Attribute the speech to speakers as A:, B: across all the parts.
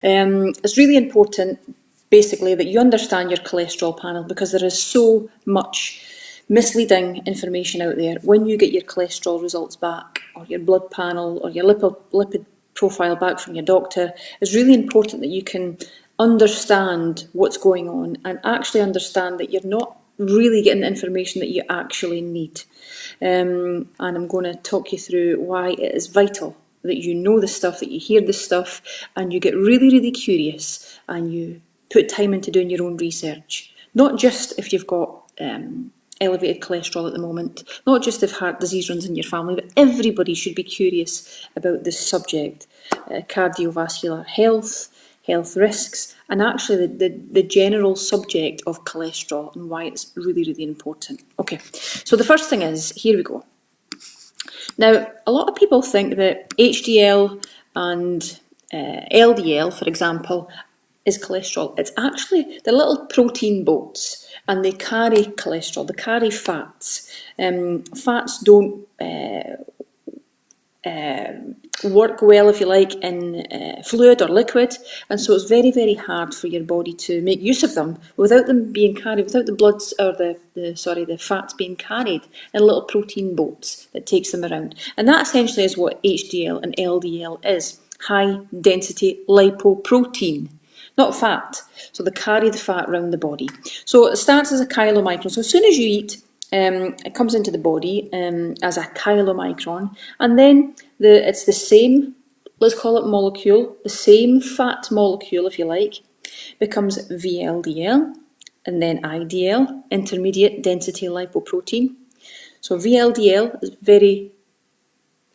A: It's really important, basically, that you understand your cholesterol panel, because there is so much misleading information out there. When you get your cholesterol results back, or your blood panel, or your lipid profile back from your doctor, it's really important that you can understand what's going on and actually understand that you're not really getting the information that you actually need. And I'm going to talk you through why it is vital that you know the stuff, that you hear the stuff, and you get really, really curious and you put time into doing your own research. Not just if you've got elevated cholesterol at the moment, not just if heart disease runs in your family, but everybody should be curious about this subject. Cardiovascular health, health risks, and actually the general subject of cholesterol and why it's really, really important. Okay, so the first thing is, here we go. Now, a lot of people think that HDL and LDL, for example, is cholesterol. It's actually the little protein boats, and they carry cholesterol, they carry fats. Fats don't work well, if you like, in fluid or liquid, and so it's very, very hard for your body to make use of them without them being carried, without the bloods or the fats being carried in little protein boats that takes them around. And that essentially is what HDL and LDL is: high density lipoprotein, not fat. So they carry the fat around the body. So it starts as a chylomicron. So as soon as you eat, it comes into the body as a chylomicron, and then it's the same, let's call it molecule, the same fat molecule, if you like, becomes VLDL, and then IDL, intermediate density lipoprotein. So VLDL is very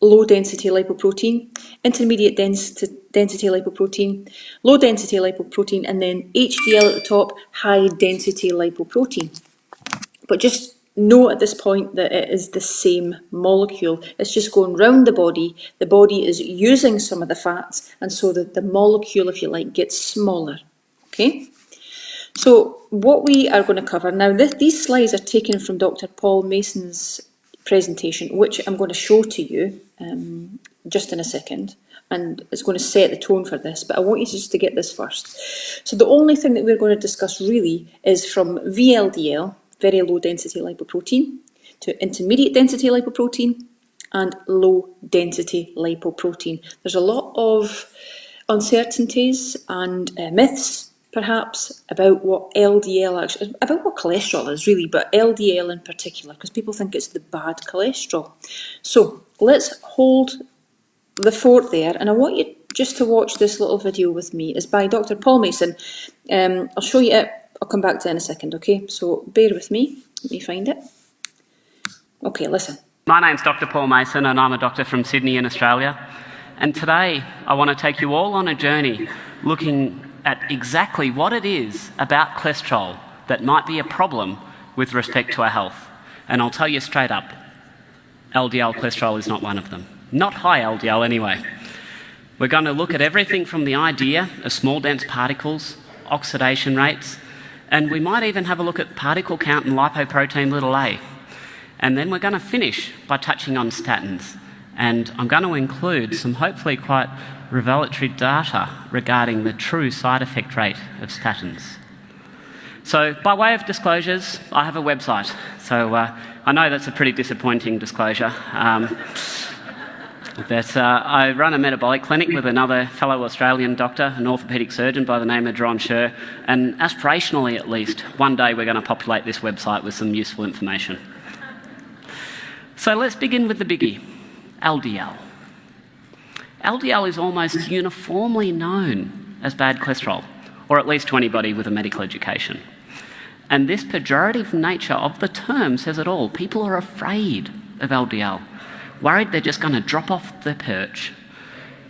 A: low density lipoprotein, intermediate density lipoprotein, low density lipoprotein, and then HDL at the top, high density lipoprotein. But just know at this point that it is the same molecule. It's just going round the body. The body is using some of the fats, and so that the molecule, if you like, gets smaller. Okay? So what we are going to cover now, these slides are taken from Dr. Paul Mason's presentation, which I'm going to show to you just in a second, and it's going to set the tone for this, but I want you just to get this first. So the only thing that we're going to discuss really is from VLDL, very low density lipoprotein, to intermediate density lipoprotein and low density lipoprotein. There's a lot of uncertainties and myths, perhaps, about what LDL actually, about what cholesterol is really, but LDL in particular, because people think it's the bad cholesterol. So let's hold the fort there, and I want you just to watch this little video with me. It's by Dr. Paul Mason. I'll show you it. I'll come back to it in a second, okay? So bear with me. Let me find it. Okay, listen.
B: My name's Dr. Paul Mason, and I'm a doctor from Sydney in Australia. And today I want to take you all on a journey looking at exactly what it is about cholesterol that might be a problem with respect to our health. And I'll tell you straight up, LDL cholesterol is not one of them. Not high LDL anyway. We're going to look at everything from the idea of small dense particles, oxidation rates, and we might even have a look at particle count and lipoprotein little a. And then we're going to finish by touching on statins. And I'm going to include some hopefully quite revelatory data regarding the true side effect rate of statins. So by way of disclosures, I have a website. So I know that's a pretty disappointing disclosure. But I run a metabolic clinic with another fellow Australian doctor, an orthopaedic surgeon by the name of John Scher, and aspirationally at least, one day we're going to populate this website with some useful information. So let's begin with the biggie, LDL. LDL is almost uniformly known as bad cholesterol, or at least to anybody with a medical education. And this pejorative nature of the term says it all. People are afraid of LDL. Worried they're just going to drop off their perch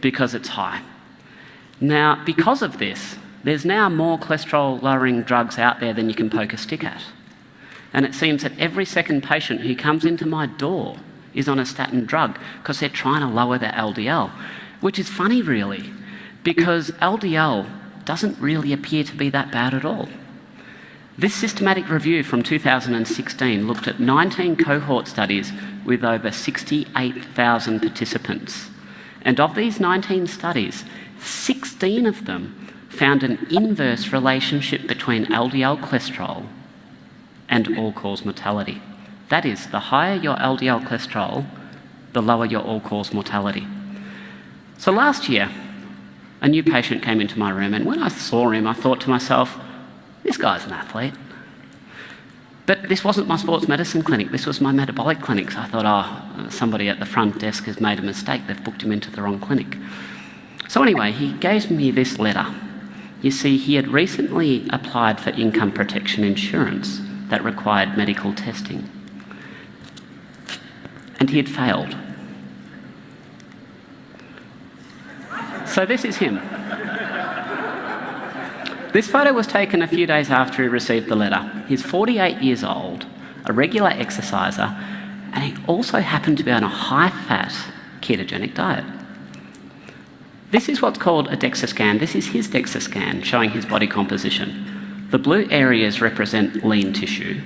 B: because it's high. Now, because of this, there's now more cholesterol-lowering drugs out there than you can poke a stick at. And it seems that every second patient who comes into my door is on a statin drug because they're trying to lower their LDL, which is funny, really, because LDL doesn't really appear to be that bad at all. This systematic review from 2016 looked at 19 cohort studies with over 68,000 participants. And of these 19 studies, 16 of them found an inverse relationship between LDL cholesterol and all-cause mortality. That is, the higher your LDL cholesterol, the lower your all-cause mortality. So last year, a new patient came into my room, and when I saw him, I thought to myself, this guy's an athlete. But this wasn't my sports medicine clinic, this was my metabolic clinic. So I thought, somebody at the front desk has made a mistake, they've booked him into the wrong clinic. So anyway, he gave me this letter. You see, he had recently applied for income protection insurance that required medical testing. And he had failed. So this is him. This photo was taken a few days after he received the letter. He's 48 years old, a regular exerciser, and he also happened to be on a high-fat ketogenic diet. This is what's called a DEXA scan. This is his DEXA scan showing his body composition. The blue areas represent lean tissue,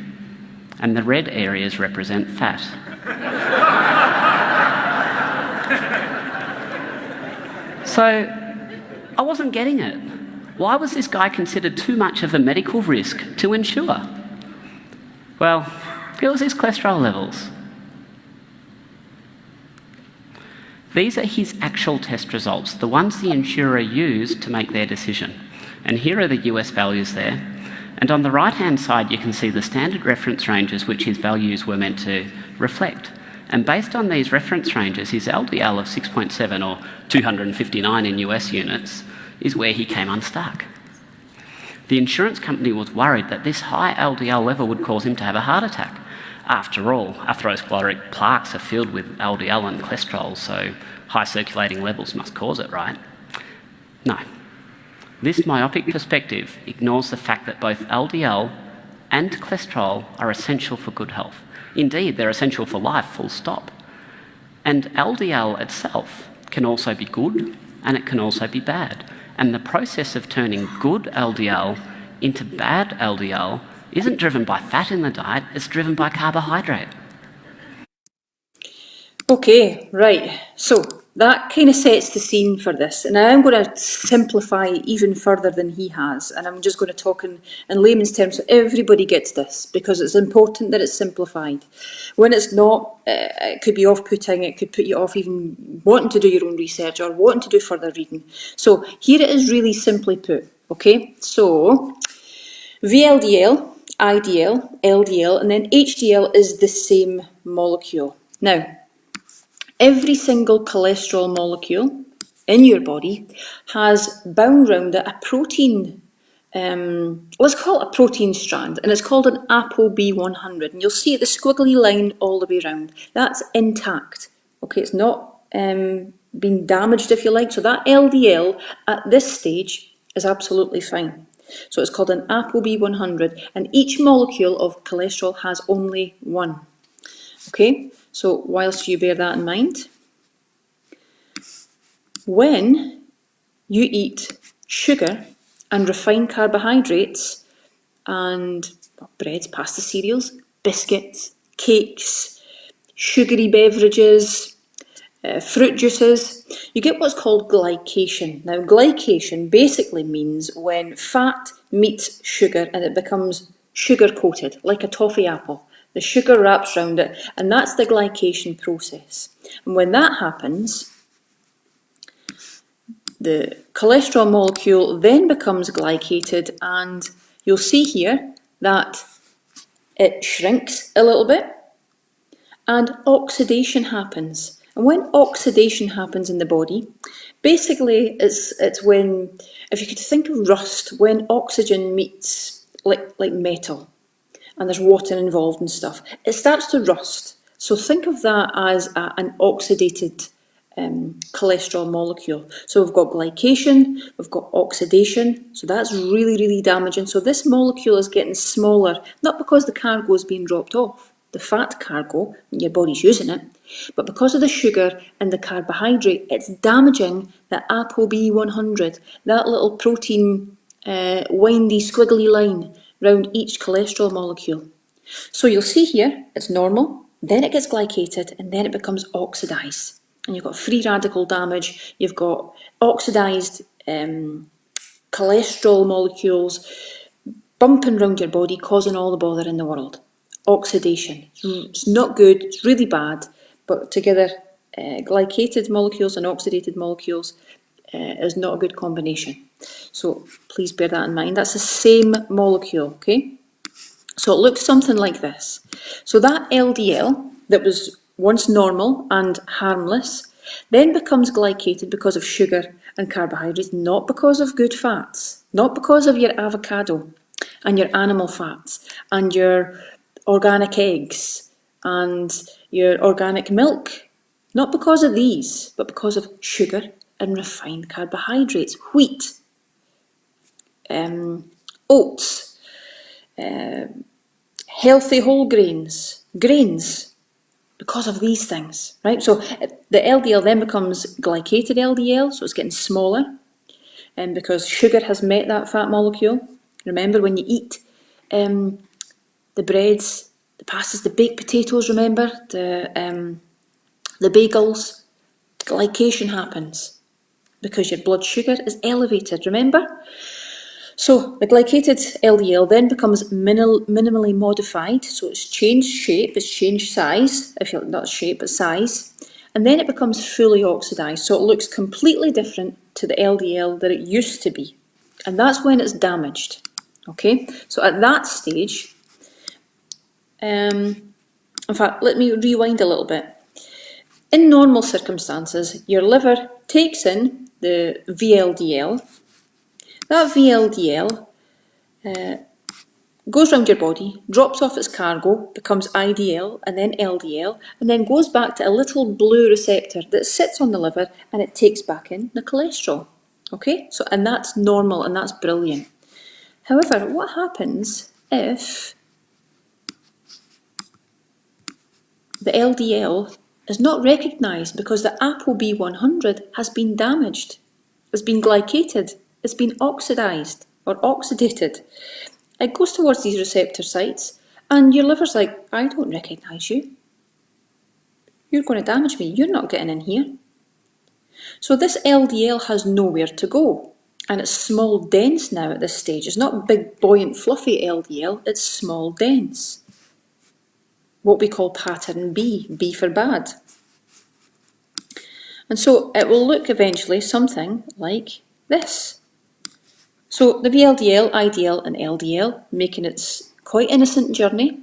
B: and the red areas represent fat. So I wasn't getting it. Why was this guy considered too much of a medical risk to insure? Well, it was his cholesterol levels. These are his actual test results, the ones the insurer used to make their decision. And here are the US values there. And on the right-hand side, you can see the standard reference ranges which his values were meant to reflect. And based on these reference ranges, his LDL of 6.7 or 259 in US units is where he came unstuck. The insurance company was worried that this high LDL level would cause him to have a heart attack. After all, atherosclerotic plaques are filled with LDL and cholesterol, so high circulating levels must cause it, right? No. This myopic perspective ignores the fact that both LDL and cholesterol are essential for good health. Indeed, they're essential for life, full stop. And LDL itself can also be good, and it can also be bad. And the process of turning good LDL into bad LDL isn't driven by fat in the diet, it's driven by carbohydrate.
A: Okay, right. So that kind of sets the scene for this. And I'm going to simplify even further than he has. And I'm just going to talk in layman's terms so everybody gets this, because it's important that it's simplified. When it's not, it could be off-putting, it could put you off even wanting to do your own research or wanting to do further reading. So here it is really simply put, okay? So VLDL, IDL, LDL, and then HDL is the same molecule. Now, every single cholesterol molecule in your body has bound round it a protein, let's call it a protein strand, and it's called an ApoB100. And you'll see the squiggly line all the way around. That's intact. Okay, it's not been damaged, if you like. So that LDL at this stage is absolutely fine. So it's called an ApoB100, and each molecule of cholesterol has only one. Okay, so whilst you bear that in mind, when you eat sugar and refined carbohydrates and breads, pasta, cereals, biscuits, cakes, sugary beverages, fruit juices, you get what's called glycation. Now, glycation basically means when fat meets sugar and it becomes sugar-coated, like a toffee apple. The sugar wraps around it, and that's the glycation process. And when that happens, the cholesterol molecule then becomes glycated, and you'll see here that it shrinks a little bit, and oxidation happens. And when oxidation happens in the body, basically it's when, if you could think of rust, when oxygen meets like metal, and there's water involved and stuff, it starts to rust. So think of that as an oxidated cholesterol molecule. So we've got glycation, we've got oxidation, so that's really, really damaging. So this molecule is getting smaller, not because the cargo is being dropped off, the fat cargo, your body's using it, but because of the sugar and the carbohydrate, it's damaging the ApoB100, that little protein windy squiggly line round each cholesterol molecule. So you'll see here, it's normal, then it gets glycated, and then it becomes oxidised. And you've got free radical damage, you've got oxidised cholesterol molecules bumping around your body, causing all the bother in the world. Oxidation. It's not good, it's really bad, but together, glycated molecules and oxidated molecules is not a good combination. So please bear that in mind. That's the same molecule, okay? So it looks something like this. So that LDL that was once normal and harmless then becomes glycated because of sugar and carbohydrates, not because of good fats, not because of your avocado and your animal fats and your organic eggs and your organic milk. Not because of these, but because of sugar and refined carbohydrates, wheat, oats, healthy whole grains, grains, because of these things, right? So the LDL then becomes glycated LDL, so it's getting smaller, and because sugar has met that fat molecule. Remember when you eat the breads, the pastas, the baked potatoes, remember, the bagels, glycation happens because your blood sugar is elevated, remember? So the glycated LDL then becomes minimally modified, so it's changed shape, it's changed size, if you not shape but size, and then it becomes fully oxidised, so it looks completely different to the LDL that it used to be, and that's when it's damaged. Okay, so at that stage, in fact, let me rewind a little bit. In normal circumstances, your liver takes in the VLDL. That VLDL goes round your body, drops off its cargo, becomes IDL and then LDL, and then goes back to a little blue receptor that sits on the liver and it takes back in the cholesterol. Okay, so and that's normal and that's brilliant. However, what happens if the LDL is not recognised because the ApoB100 has been damaged, it's been glycated, it's been oxidised or oxidated. It goes towards these receptor sites and your liver's like, I don't recognise you. You're going to damage me, you're not getting in here. So this LDL has nowhere to go. And it's small dense now at this stage. It's not big, buoyant, fluffy LDL, it's small dense. What we call pattern B, B for bad. And so it will look eventually something like this. So the VLDL, IDL and LDL, making its quite innocent journey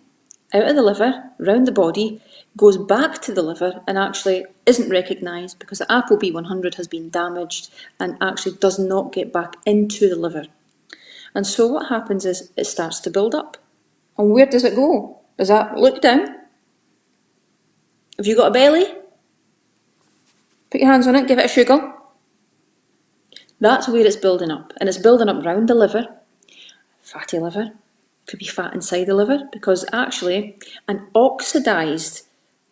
A: out of the liver, round the body, goes back to the liver and actually isn't recognised because the ApoB100 has been damaged and actually does not get back into the liver. And so what happens is it starts to build up. And where does it go? Does that look down? Have you got a belly? Put your hands on it, give it a sugar. That's where it's building up. And it's building up round the liver, fatty liver, could be fat inside the liver, because actually an oxidised,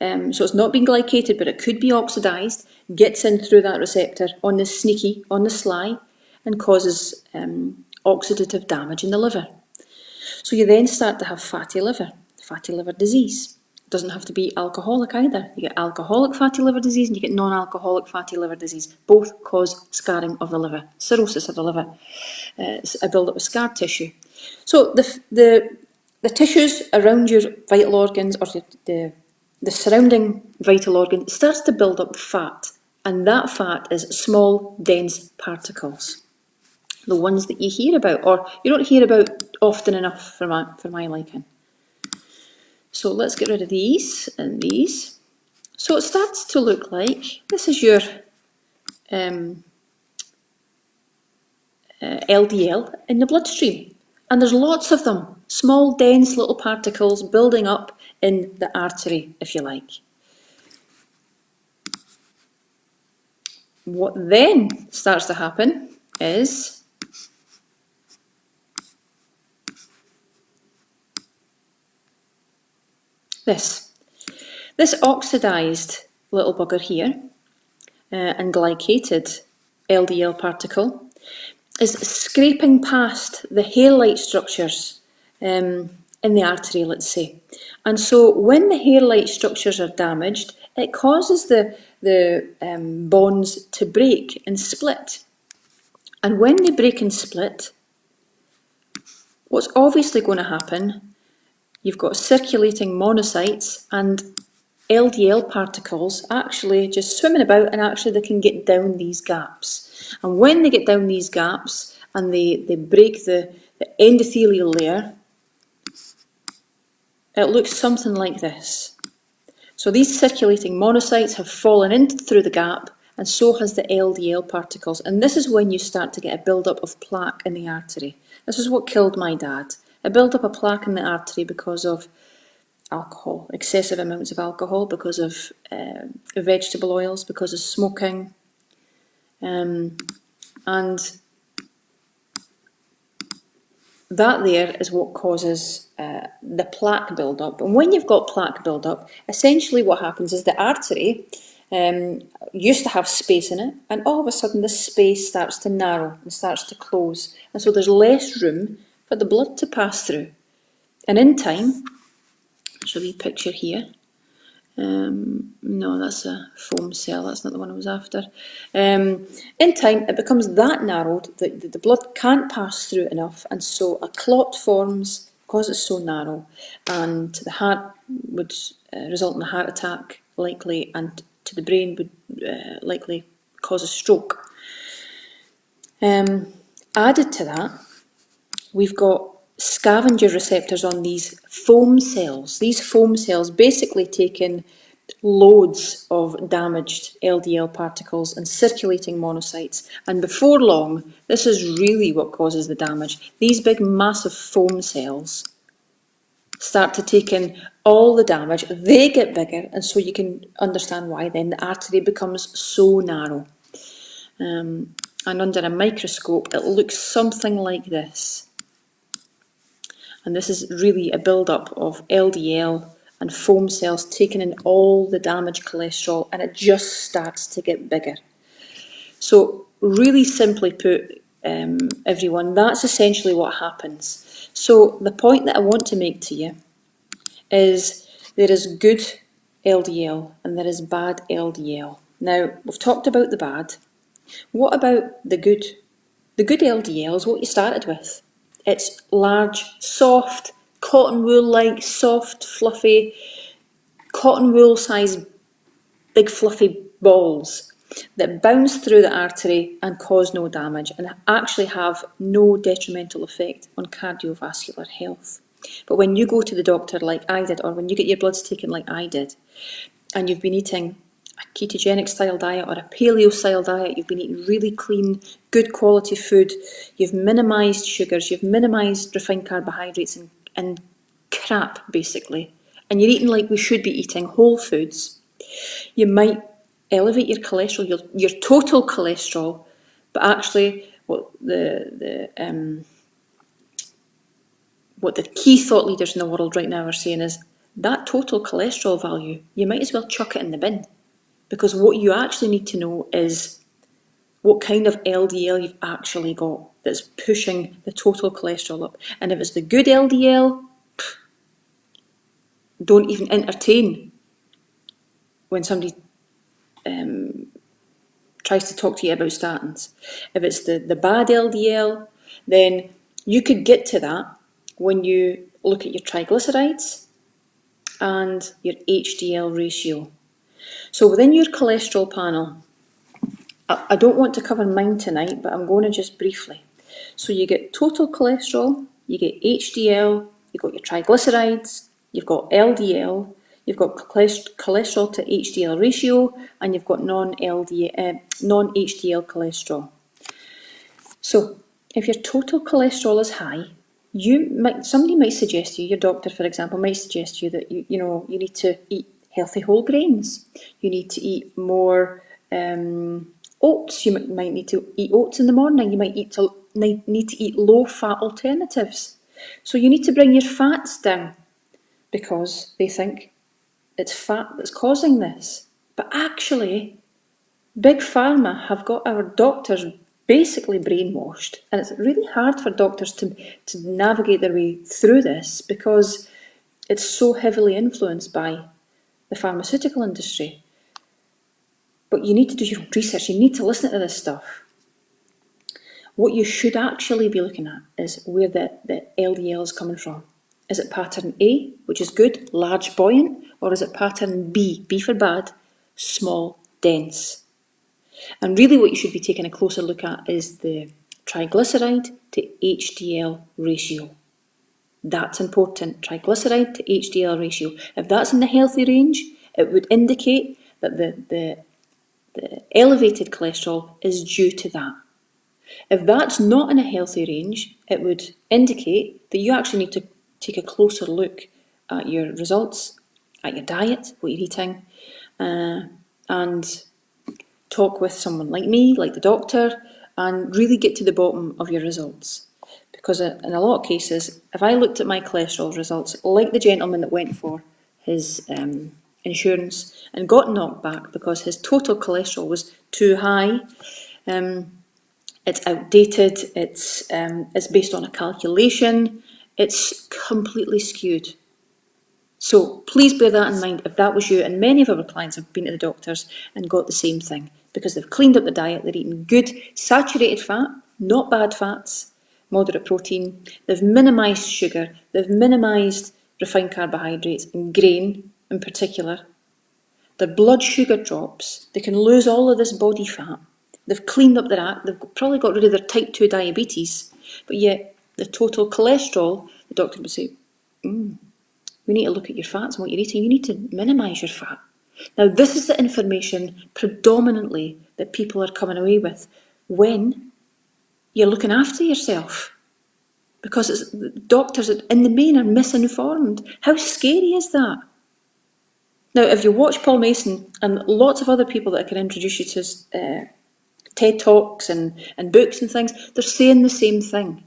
A: so it's not being glycated, but it could be oxidised, gets in through that receptor on the sneaky, on the sly, and causes oxidative damage in the liver. So you then start to have fatty liver disease. It doesn't have to be alcoholic either. You get alcoholic fatty liver disease and you get non-alcoholic fatty liver disease. Both cause scarring of the liver, cirrhosis of the liver, a build-up of scar tissue. So the tissues around your vital organs, or the surrounding vital organ, starts to build up fat, and that fat is small, dense particles. The ones that you hear about, or you don't hear about often enough for my liking. So let's get rid of these and these. So it starts to look like, this is your LDL in the bloodstream. And there's lots of them, small, dense little particles building up in the artery, if you like. What then starts to happen is this. This oxidised little bugger here and glycated LDL particle is scraping past the hair-like structures in the artery, let's say. And so when the hair-like structures are damaged, it causes the bonds to break and split. And when they break and split, what's obviously going to happen, you've got circulating monocytes and LDL particles actually just swimming about, and actually they can get down these gaps. And when they get down these gaps and they break the endothelial layer, it looks something like this. So these circulating monocytes have fallen in through the gap, and so has the LDL particles. And this is when you start to get a build-up of plaque in the artery. This is what killed my dad. A build-up of plaque in the artery because of alcohol, excessive amounts of alcohol, because of vegetable oils, because of smoking. And that there is what causes the plaque build-up. And when you've got plaque build-up, essentially what happens is the artery used to have space in it, and all of a sudden this space starts to narrow and starts to close. And so there's less room for the blood to pass through. And in time, there's a wee picture here. No, that's a foam cell, that's not the one I was after. In time, it becomes that narrowed that the blood can't pass through enough, and so a clot forms because it's so narrow, and the heart would result in a heart attack, likely, and to the brain would likely cause a stroke. Added to that, we've got scavenger receptors on these foam cells. These foam cells basically take in loads of damaged LDL particles and circulating monocytes, and before long, this is really what causes the damage. These big massive foam cells start to take in all the damage, they get bigger, and so you can understand why then the artery becomes so narrow. And under a microscope, it looks something like this. And this is really a build-up of LDL and foam cells taking in all the damaged cholesterol, and it just starts to get bigger. So really simply put, everyone, that's essentially what happens. So the point that I want to make to you is there is good LDL and there is bad LDL. Now, we've talked about the bad. What about the good? The good LDL is what you started with. It's large, soft, cotton wool-like, soft, fluffy, cotton wool-sized, big fluffy balls that bounce through the artery and cause no damage and actually have no detrimental effect on cardiovascular health. But when you go to the doctor like I did, or when you get your bloods taken like I did, and you've been eating a ketogenic style diet or a paleo style diet, you've been eating really clean, good quality food, you've minimised sugars, you've minimised refined carbohydrates and crap basically, and you're eating like we should be eating, whole foods, you might elevate your cholesterol, your total cholesterol, but actually what the key thought leaders in the world right now are saying is that total cholesterol value, you might as well chuck it in the bin. Because what you actually need to know is what kind of LDL you've actually got that's pushing the total cholesterol up. And if it's the good LDL, don't even entertain when somebody tries to talk to you about statins. If it's the bad LDL, then you could get to that when you look at your triglycerides and your HDL ratio. So within your cholesterol panel, I don't want to cover mine tonight, but I'm going to just briefly. So you get total cholesterol, you get HDL, you've got your triglycerides, you've got LDL, you've got cholesterol to HDL ratio, and you've got non-HDL cholesterol. So if your total cholesterol is high, somebody might suggest to you, your doctor, for example, might suggest to you that you need to eat healthy whole grains. You need to eat more oats. You might need to eat oats in the morning. You might need to eat low-fat alternatives. So you need to bring your fats down because they think it's fat that's causing this. But actually, Big Pharma have got our doctors basically brainwashed, and it's really hard for doctors to navigate their way through this because it's so heavily influenced by the pharmaceutical industry. But you need to do your own research, you need to listen to this stuff. What you should actually be looking at is where the LDL is coming from. Is it pattern A, which is good, large, buoyant, or is it pattern B, B for bad, small, dense? And really what you should be taking a closer look at is the triglyceride to HDL ratio. That's important, triglyceride to HDL ratio. If that's in the healthy range, it would indicate that the elevated cholesterol is due to that. If that's not in a healthy range, it would indicate that you actually need to take a closer look at your results, at your diet, what you're eating, and talk with someone like me, like the doctor, and really get to the bottom of your results. Because in a lot of cases, if I looked at my cholesterol results, like the gentleman that went for his insurance and got knocked back because his total cholesterol was too high, it's outdated, it's based on a calculation, it's completely skewed. So please bear that in mind if that was you, and many of our clients have been to the doctors and got the same thing, because they've cleaned up the diet, they're eating good saturated fat, not bad fats, moderate protein, they've minimised sugar, they've minimised refined carbohydrates and grain in particular. Their blood sugar drops, they can lose all of this body fat, they've cleaned up their act, they've probably got rid of their type 2 diabetes, but yet the total cholesterol, the doctor would say, we need to look at your fats and what you're eating. You need to minimise your fat. Now, this is the information predominantly that people are coming away with when you're looking after yourself. Because doctors, in the main, are misinformed. How scary is that? Now, if you watch Paul Mason and lots of other people that I can introduce you to, TED Talks and books and things, they're saying the same thing.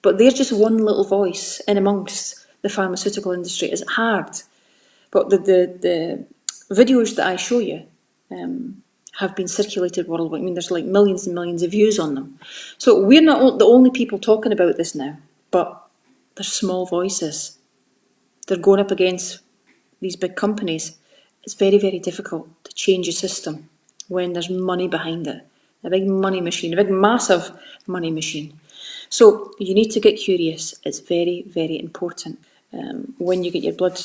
A: But they're just one little voice in amongst the pharmaceutical industry. It's hard. But the videos that I show you have been circulated worldwide. I mean, there's like millions and millions of views on them. So we're not the only people talking about this now, but there's small voices. They're going up against these big companies. It's very, very difficult to change a system when there's money behind it. A big money machine, a big massive money machine. So you need to get curious. It's very, very important. When you get your blood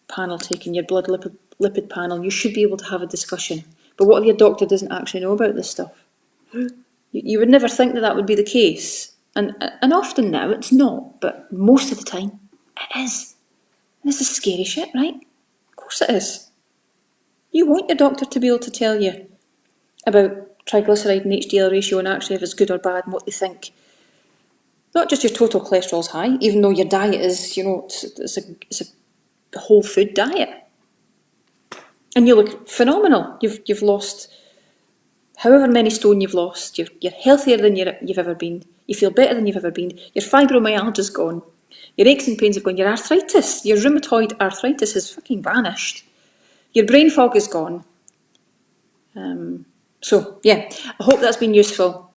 A: panel taken, your blood lipid panel, you should be able to have a discussion. But what if your doctor doesn't actually know about this stuff? You would never think that that would be the case. And often now it's not, but most of the time it is. And this is scary shit, right? Of course it is. You want your doctor to be able to tell you about triglyceride and HDL ratio and actually if it's good or bad and what they think. Not just your total cholesterol's high, even though your diet is, it's a whole food diet. And you look phenomenal. You've lost however many stone you've lost. You're healthier than you've ever been. You feel better than you've ever been. Your fibromyalgia's gone. Your aches and pains have gone. Your arthritis, your rheumatoid arthritis has fucking vanished. Your brain fog is gone. So, yeah, I hope that's been useful.